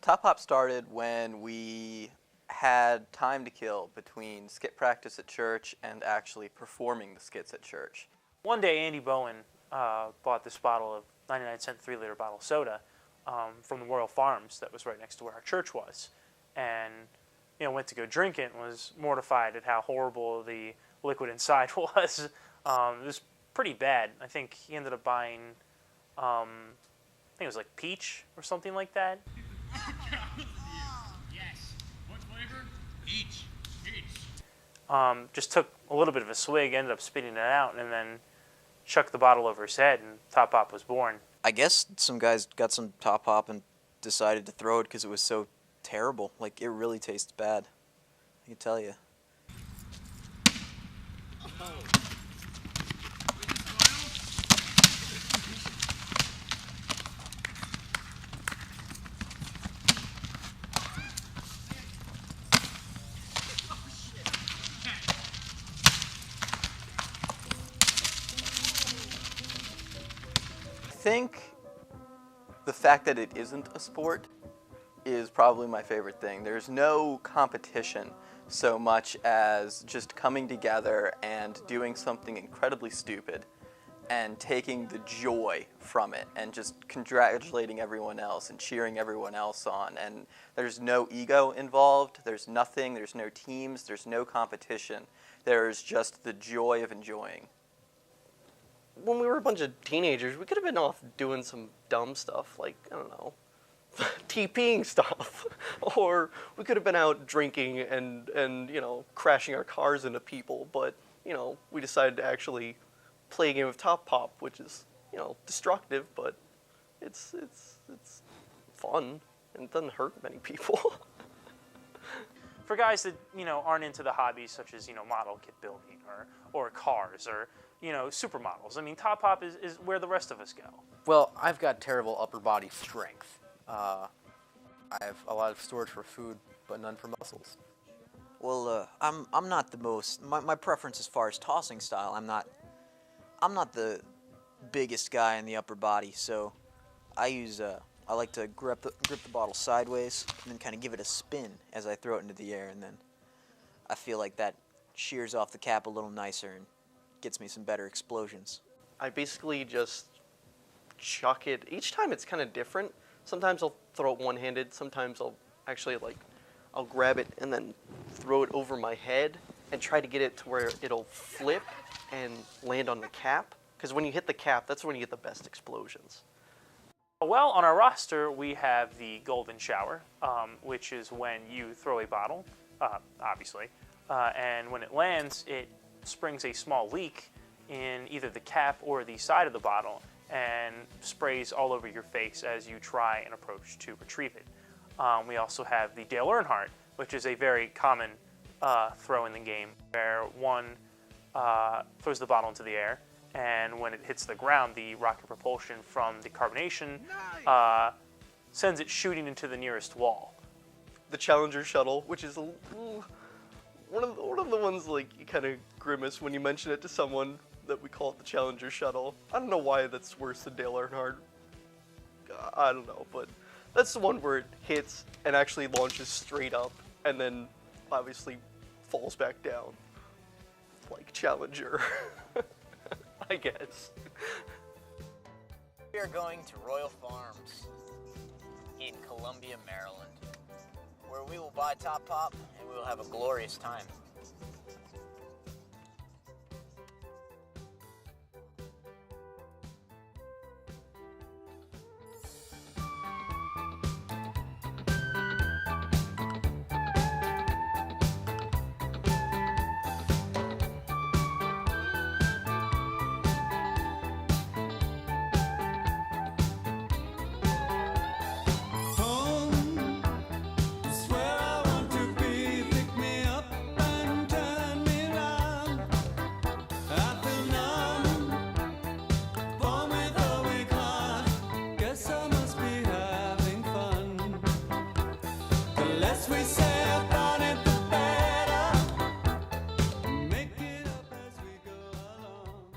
Top Hop started when we had time to kill between skit practice at church and actually performing the skits at church. One day, Andy Bowen bought this bottle of 99-cent 3-liter bottle of soda from the Royal Farms that was right next to where our church was, and went to go drink it and was mortified at how horrible the liquid inside was. It was pretty bad. I think he ended up buying, I think it was like peach or something like that. Yes. What flavor? Peach. Just took a little bit of a swig, ended up spitting it out, and then chucked the bottle over his head, and Top Hop was born. I guess some guys got some Top Hop and decided to throw it because it was so terrible. Like, it really tastes bad. I can tell you. I think the fact that it isn't a sport is probably my favorite thing. There's no competition so much as just coming together and doing something incredibly stupid and taking the joy from it and just congratulating everyone else and cheering everyone else on. And there's no ego involved, there's nothing, there's no teams, there's no competition. There's just the joy of enjoying. When we were a bunch of teenagers, we could have been off doing some dumb stuff, like, I don't know, TPing stuff. Or we could have been out drinking and crashing our cars into people, but, we decided to actually play a game of Top Hop, which is, destructive, but it's fun, and it doesn't hurt many people. For guys that aren't into the hobbies such as model kit building or cars or supermodels, I mean, Top Hop is where the rest of us go. Well, I've got terrible upper body strength. I have a lot of storage for food, but none for muscles. Well, I'm not the most. My preference as far as tossing style, I'm not the biggest guy in the upper body, so I like to grip the bottle sideways and then kind of give it a spin as I throw it into the air, and then I feel like that shears off the cap a little nicer and gets me some better explosions. I basically just chuck it. Each time it's kind of different. Sometimes I'll throw it one-handed. Sometimes I'll actually I'll grab it and then throw it over my head and try to get it to where it'll flip and land on the cap. Because when you hit the cap, that's when you get the best explosions. Well, on our roster, we have the Golden Shower, which is when you throw a bottle, obviously, and when it lands, it springs a small leak in either the cap or the side of the bottle and sprays all over your face as you try and approach to retrieve it. We also have the Dale Earnhardt, which is a very common throw in the game, where one throws the bottle into the air, and when it hits the ground, the rocket propulsion from the carbonation sends it shooting into the nearest wall. The Challenger shuttle, which is one of the ones you kind of grimace when you mention it to someone, that we call it the Challenger shuttle. I don't know why that's worse than Dale Earnhardt. I don't know, but that's the one where it hits and actually launches straight up and then obviously falls back down. Like Challenger. I guess. We are going to Royal Farms in Columbia, Maryland, where we will buy Top Hop and we will have a glorious time.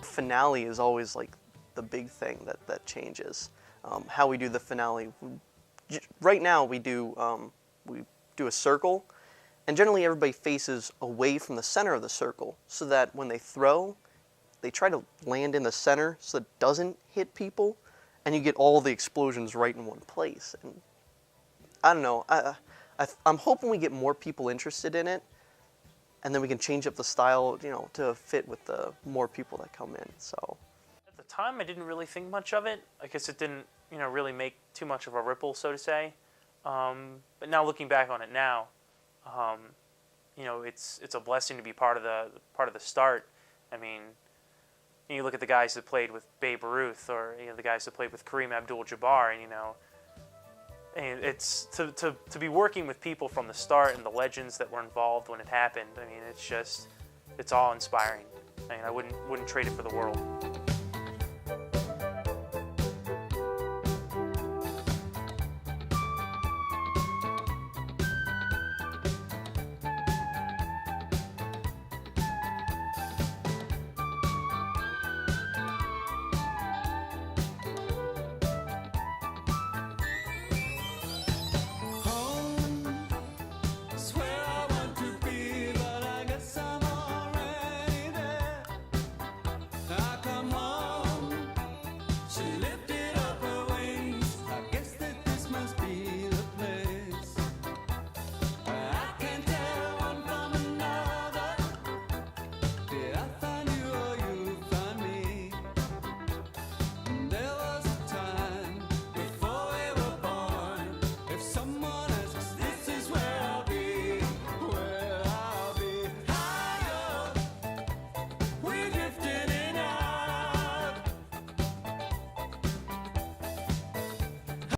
Finale is always the big thing that changes. How we do the finale, we right now we do a circle, and generally everybody faces away from the center of the circle, so that when they throw, they try to land in the center so it doesn't hit people, and you get all the explosions right in one place. And I don't know. I'm hoping we get more people interested in it, and then we can change up the style, to fit with the more people that come in. So At the time, I didn't really think much of it. I guess it didn't, really make too much of a ripple, so to say. But now looking back on it now, it's a blessing to be part of the start. I mean, you look at the guys that played with Babe Ruth, or the guys that played with Kareem Abdul-Jabbar, and it's to be working with people from the start and the legends that were involved when it happened. I mean, it's awe-inspiring. I mean, I wouldn't trade it for the world.